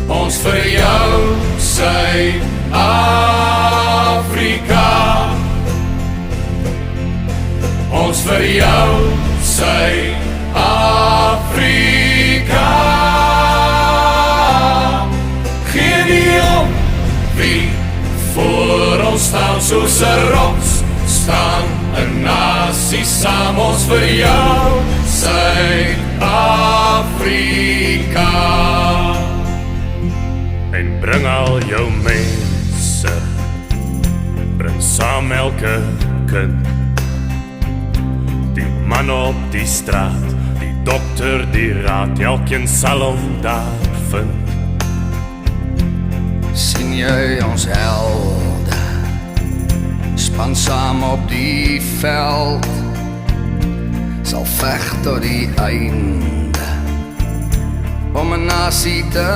ons vir jou Suid-Afrika, ons vir jou Suid-Afrika. Geen nie om wie voor ons staan, soos 'n rots staan 'n nasie saam, ons vir jou Suid-Afrika. En bring al jou mense, bring saam elke kind, die man op die straat, die dokter, die raad, elkeen sal hom daar vind. Sien jy ons helde, span saam op die veld, sal veg tot die einde, om 'n nasie te